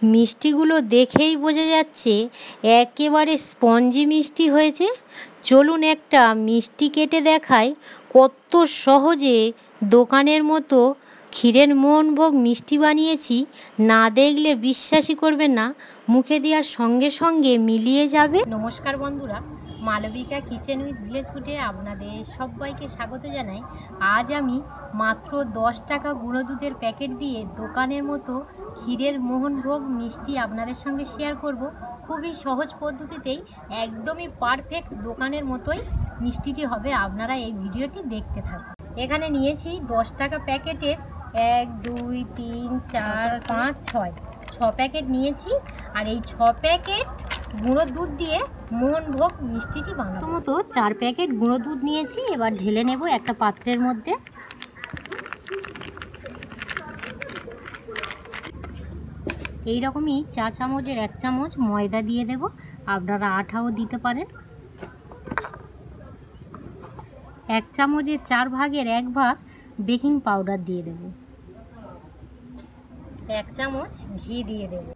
মিষ্টিগুলো দেখেই বোঝা যাচ্ছে একেবারে স্পঞ্জি মিষ্টি হয়েছে। চলুন একটা মিষ্টি কেটে দেখাই কত সহজে দোকানের মতো ক্ষীরের মোহনভোগ মিষ্টি বানিয়েছি। না দেখলে বিশ্বাসই করবেন না, মুখে দেওয়ার সঙ্গে সঙ্গে মিলিয়ে যাবে। নমস্কার বন্ধুরা, মালবিকা কিচেন উইথ ভিলেজ ফুডে আপনাদের সবাইকে স্বাগত জানাই। আজ আমি মাত্র 10 টাকা গুঁড়ো দুধের প্যাকেট দিয়ে দোকানের মতো ক্ষীরের মোহনভোগ মিষ্টি আপনাদের সঙ্গে শেয়ার করব। খুবই সহজ পদ্ধতিতেই একদমই পারফেক্ট দোকানের মতোই মিষ্টিটি হবে। আপনারা এই ভিডিওটি দেখতে থাকুন। এখানে নিয়েছি 10 টাকা প্যাকেটের 1 2 3 4 5 6 প্যাকেট নিয়েছি। আর এই 6 প্যাকেট গুঁড়ো দুধ দিয়ে মোহনভোগ মিষ্টিটি বানাবো। প্রথমত 4 প্যাকেট গুঁড়ো দুধ নিয়েছি, এবার ঢেলে নেব একটা পাত্রের মধ্যে। এই রকমই চা চামচের 1 চামচ ময়দা দিয়ে দেব, আপনারা আটাও দিতে পারেন। 1 চামচের 4 ভাগের 1 ভাগ বেকিং পাউডার দিয়ে দেব। 1 চামচ ঘি দিয়ে দেব।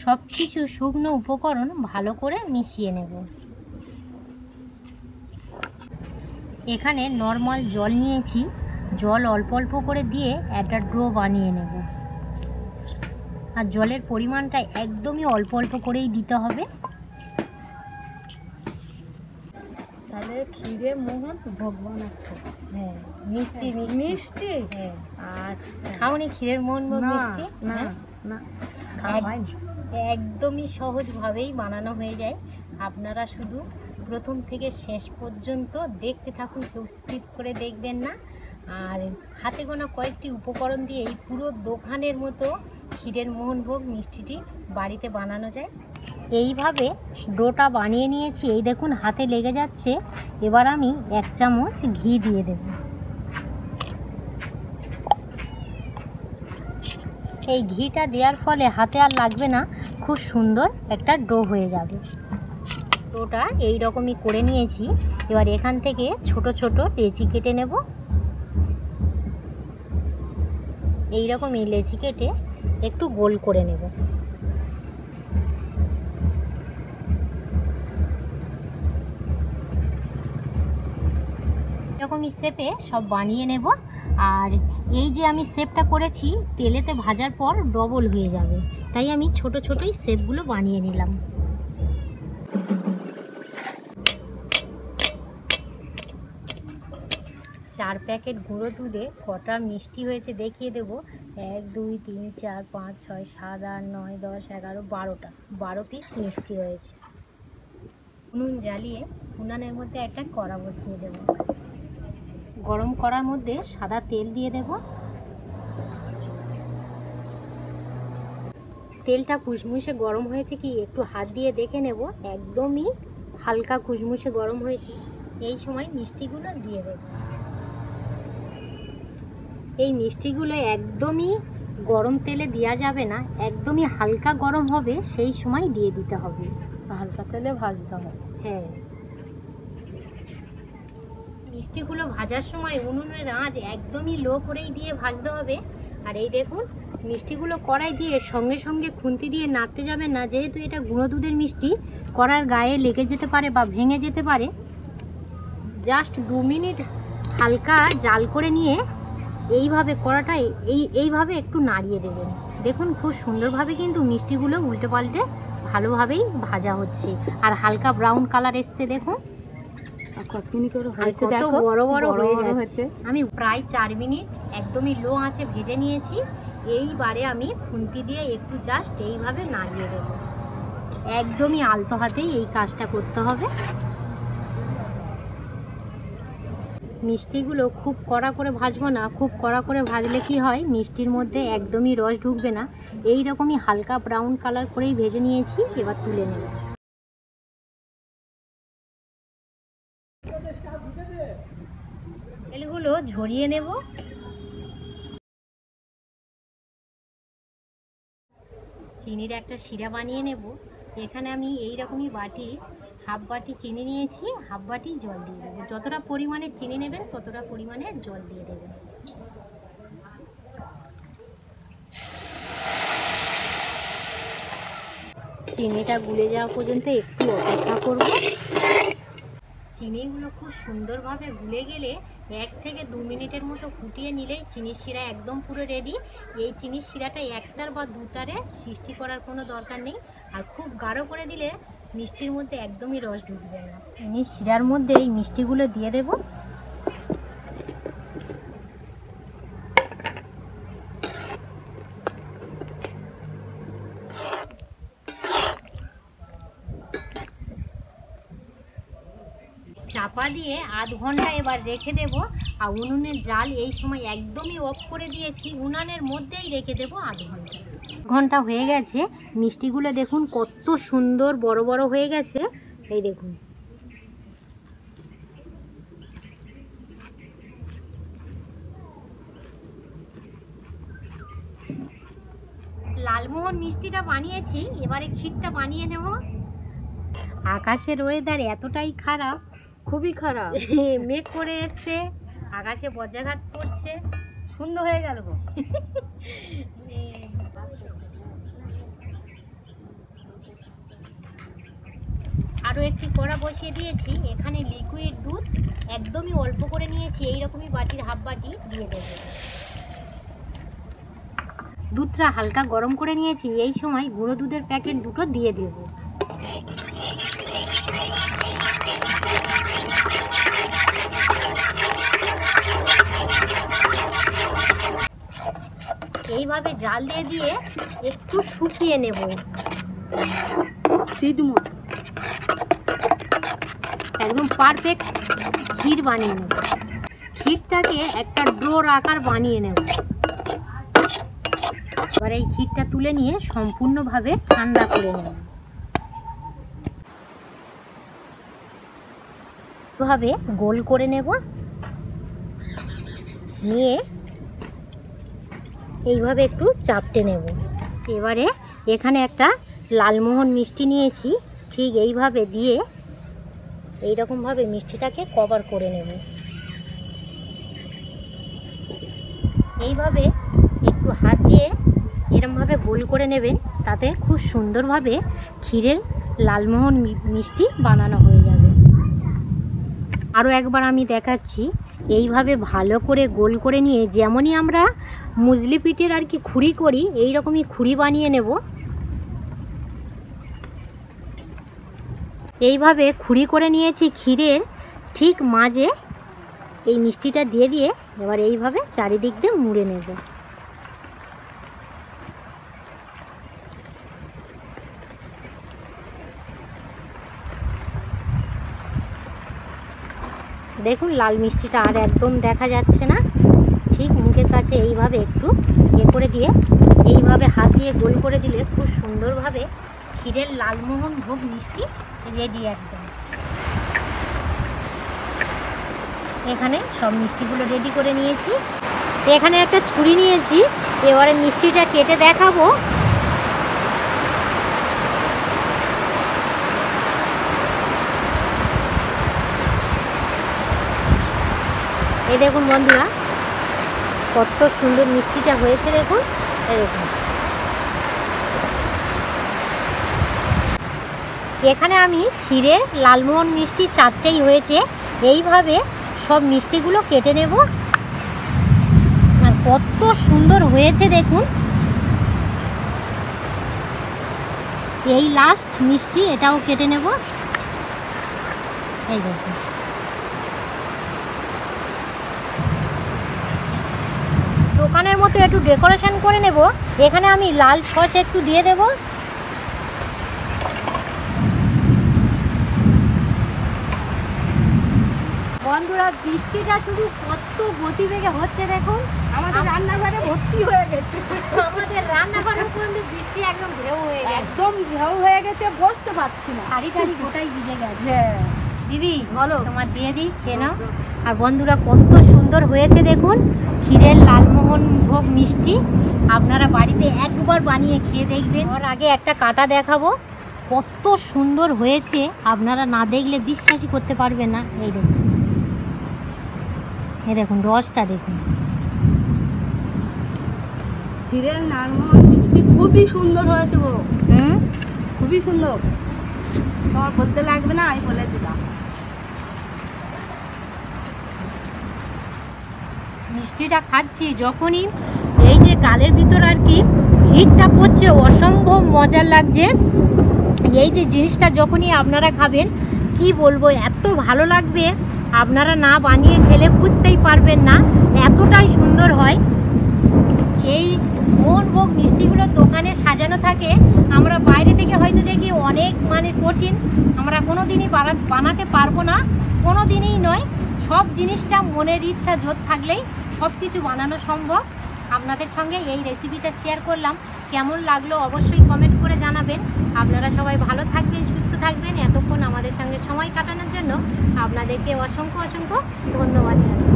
সব কিছু শুকনো উপকরণ ভালো করে মিশিয়ে নেব। এখানে নর্মাল জল নিয়েছি, জল অল্প অল্প করে দিয়ে একটা ডো বানিয়ে নেব। আর জলের পরিমাণটা একদমই অল্প অল্প করেই দিতে হবে। তাহলে ক্ষীরে মোহনভোগ বানাচ্ছ? হ্যাঁ, মিষ্টি মিষ্টি। হ্যাঁ, আচ্ছা, খাওনি ক্ষীরের মোহনভোগ মিষ্টি? না না, একদমই সহজভাবেই বানানো হয়ে যায়। আপনারা শুধু প্রথম থেকে শেষ পর্যন্ত দেখতে থাকুন, কেউ স্কিপ করে দেখবেন না। আর হাতে গোনা কয়েকটি উপকরণ দিয়ে এই পুরো দোকানের মতো ক্ষীরের মোহনভোগ মিষ্টিটি বাড়িতে বানানো যায়। এইভাবে ডোটা বানিয়ে নিয়েছি, এই দেখুন হাতে লেগে যাচ্ছে। এবার আমি 1 চামচ ঘি দিয়ে দেব। এই ঘিটা দেওয়ার ফলে হাতে আর লাগবে না, খুব সুন্দর একটা ডো হয়ে যাবে। ডোটা এই রকমই করে নিয়েছি। এবার এখান থেকে ছোট ছোট লেচি কেটে নেব। এই রকম এই লেচি কেটে একটু গোল করে নেব। এরকমই শেপে সব বানিয়ে নেব। আর এই যে আমি শেপটা করেছি, তেলেতে ভাজার পর ডবল হয়ে যাবে, তাই আমি ছোট ছোটই শেপগুলো বানিয়ে নিলাম। চার প্যাকেট গুঁড়ো দুধে কটা মিষ্টি হয়েছে দেখিয়ে দেব। 1 2 3 4 5 6 7 8 9 10 11 12 পিস মিষ্টি হয়েছে। উনুন জ্বালিয়ে উনানের মধ্যে একটা কড়া বসিয়ে দেব। গরম কড়ার মধ্যে সাদা তেল দিয়ে দেব। তেলটা কুচমুচে গরম হয়েছে কি একটু হাত দিয়ে দেখে নেব, একদমই হালকা কুচমুচে গরম হয়েছে। এই সময় মিষ্টিগুলো দিয়ে দেব। এই মিষ্টিগুলো একদমই গরম তেলে দেওয়া যাবে না, একদমই হালকা গরম হবে সেই সময় দিয়ে দিতে হবে। হালকা তেলে ভাজতে হবে। হ্যাঁ, মিষ্টিগুলো ভাজার সময় উনুনের আঁচ একদমই লো করেই দিয়ে ভাজতে হবে। আর এই দেখুন মিষ্টিগুলো কড়াই দিয়ে সঙ্গে সঙ্গে খুন্তি দিয়ে নাড়তে যাবেন না, যেহেতু এটা গুঁড়ো দুধের মিষ্টি, কড়ার গায়ে লেগে যেতে পারে বা ভেঙে যেতে পারে। জাস্ট 2 মিনিট হালকা জাল করে নিয়ে এইভাবে কড়াটা এইভাবে একটু নাড়িয়ে দেবেন। দেখুন খুব সুন্দরভাবে কিন্তু মিষ্টিগুলো উল্টে পাল্টে ভালোভাবেই ভাজা হচ্ছে আর হালকা ব্রাউন কালার এসছে। দেখুন কত মিনিট করে হয়েছে, কত দেখো বড় বড় হয়ে হয়েছে। আমি প্রায় 4 মিনিট একদমই লো আঁচে ভেজে নিয়েছি। এইবারে আমি খুন্তি দিয়ে একটু জাস্ট এইভাবে নাড়িয়ে দেব। একদমই আলতো হাতেই এই কাজটা করতে হবে। মিষ্টিগুলো খুব কড়া করে ভাজবো না, খুব কড়া করে ভাজলে কি হয় মিষ্টির মধ্যে একদমই রস ঢুকবে না। এই রকমই হালকা ব্রাউন কালার করেই ভেজে নিয়েছি, এবার তুলে নেব। তেলগুলো ঝরিয়ে নেব। চিনির একটা শিরা বানিয়ে নেব। এখানে আমি এই রকমই বাটি হাফ বাটি চিনি নিয়েছি, হাফ বাটি জল দিয়ে দেবো। যতটা পরিমাণে চিনি নেবেন ততটা পরিমাণে জল দিয়ে দেবেন। চিনিটা গুলে যাওয়া পর্যন্ত একটু অপেক্ষা করব। চিনিগুলো খুব সুন্দরভাবে গুলে গেলে 1 থেকে 2 মিনিটের মতো ফুটিয়ে নিলেই চিনির শিরা একদম পুরো রেডি। এই চিনির শিরাটা একতার বা দুতারে সৃষ্টি করার কোনো দরকার নেই। আর খুব গাঢ় করে দিলে মিষ্টির মধ্যে একদমই রস ঢুকবে না। চিনির শিরার মধ্যে এই মিষ্টিগুলো দিয়ে দেব। চাপা দিয়ে আধ ঘন্টা এবার রেখে দেব। আর উনুনের জাল এই সময় একদমই অফ করে দিয়েছি, উনানের মধ্যেই রেখে দেব আধ ঘন্টা। ঘন্টা হয়ে গেছে, মিষ্টিগুলো দেখুন কত সুন্দর বড় বড় হয়ে গেছে। এই দেখুন, লালমোহন মিষ্টিটা বানিয়েছি, এবারে ক্ষীরটা বানিয়ে নেব। আকাশের ওয়েদার এতটাই খারাপ, খুবই খারাপ। মেঘ করে এসছে, আকাশে বজ্রাঘাত পড়ছে, সুন্দর হয়ে গেল গো। আরও একটি কড়া বসিয়ে দিয়েছি। এখানে লিকুইড দুধ একদমই অল্প করে নিয়েছি, এইরকমই বাটির হাফ বাটি দিয়ে দেব। দুধটা হালকা গরম করে নিয়েছি, এই সময় গুঁড়ো দুধের প্যাকেট দুটো দিয়ে দেব। এইভাবে জাল দিয়ে দিয়ে একটু শুকিয়ে নেব। একদম পারফেক্ট ক্ষীর বানিয়ে নেব। ক্ষীরটাকে একটা ডোর আকার বানিয়ে নেব। এবার এই ক্ষীরটা তুলে নিয়ে সম্পূর্ণভাবে ঠান্ডা করে নেব। এভাবে গোল করে নেব, নিয়ে এইভাবে একটু চাপটে নেব। এবারে এখানে একটা লালমোহন মিষ্টি নিয়েছি, ঠিক এইভাবে দিয়ে এইরকমভাবে মিষ্টিটাকে কভার করে নেব। এইভাবে একটু হাত দিয়ে এরকমভাবে গোল করে নেবেন, তাতে খুব সুন্দরভাবে ক্ষীরের লালমোহন মিষ্টি বানানো হয়ে যাবে। আরও একবার আমি দেখাচ্ছি। এইভাবে ভালো করে গোল করে নিয়ে, যেমনই আমরা মুজলি পিঠের আর কি খুঁড়ি করি, এই রকমই খুঁড়ি বানিয়ে নেব। এইভাবে খুঁড়ি করে নিয়েছি, ক্ষীরের ঠিক মাঝে এই মিষ্টিটা দিয়ে দিয়ে এবার এইভাবে চারিদিক দিয়ে মুড়ে নেব। দেখুন লাল মিষ্টিটা আর একদম দেখা যাচ্ছে না। ঠিক মুখের কাছে এইভাবে একটু করে দিয়ে এইভাবে হাত দিয়ে গোল করে দিলে খুব সুন্দরভাবে ক্ষীরের লালমোহন ভোগ মিষ্টি রেডি একদম। এখানে সব মিষ্টিগুলো রেডি করে নিয়েছি। এখানে একটা ছুরি নিয়েছি, এবারে মিষ্টিটা কেটে দেখাবো। এই দেখুন বন্ধুরা, কত সুন্দর মিষ্টিটা হয়েছে দেখুন। এই দেখুন, এখানে আমি ক্ষীরের লালমোহন মিষ্টি 4টেই হয়েছে। এইভাবে সব মিষ্টিগুলো কেটে নেব। আর কত সুন্দর হয়েছে দেখুন। এই লাস্ট মিষ্টি, এটাও কেটে নেব। এই দেখুন, দোকানের মতো একটু ডেকোরেশন করে নেব। এখানে আমি লাল সস একটু দিয়ে দেব। বন্ধুরা, বৃষ্টিটা শুধু কত গতিবেগে হচ্ছে দেখুন। আমাদের রান্নাঘরে ভর্তি হয়ে গেছে। আমাদের রান্নাঘরের পর্যন্ত বৃষ্টি একদম ঢেউ হয়ে গেছে। একদম ঢেউ হয়ে গেছে, বসতে পারছি না। শাড়ি টাড়ি গোটাই ভিজে গেছে। হ্যাঁ দিদি বলো, তোমার দিয়ে দিই, খেয়ে নাও। আর বন্ধুরা, কত সুন্দর হয়েছে দেখুন ক্ষীরের লালমোহন ভোগ মিষ্টি। আপনারা বাড়িতে একবার বানিয়ে খেয়ে দেখবেন। ওর আগে একটা কাটা দেখাবো, কত সুন্দর হয়েছে। আপনারা না দেখলে বিশ্বাসই করতে পারবেন না। এই দেখুন, এই দেখুন রসটা দেখুন। ক্ষীরের লালমোহন মিষ্টি খুবই সুন্দর হয়েছে গো। খুবই সুন্দর, তোমার বলতে লাগবে না, আমি বলে দিলাম। মিষ্টিটা খাচ্ছি যখনই এই যে গালের ভিতর আর কি হিটটা পড়ছে, অসম্ভব মজার লাগছে। এই যে জিনিসটা যখনই আপনারা খাবেন কি বলবো, এত ভালো লাগবে, আপনারা না বানিয়ে খেলে বুঝতেই পারবেন না, এতটাই সুন্দর হয়। এই মোহনভোগ মিষ্টিগুলো দোকানে সাজানো থাকে, আমরা বাইরে থেকে হয়তো দেখি অনেক মানে কঠিন, আমরা কোনো দিনই বানাতে পারবো না, কোনো দিনই নয়। সব জিনিসটা মনের ইচ্ছা জোর থাকলেই সব কিছু বানানো সম্ভব। আপনাদের সঙ্গে এই রেসিপিটা শেয়ার করলাম, কেমন লাগলো অবশ্যই কমেন্ট করে জানাবেন। আপনারা সবাই ভালো থাকবেন, সুস্থ থাকবেন। এতক্ষণ আমাদের সঙ্গে সময় কাটানোর জন্য আপনাদেরকে অসংখ্য অসংখ্য ধন্যবাদ জানাই।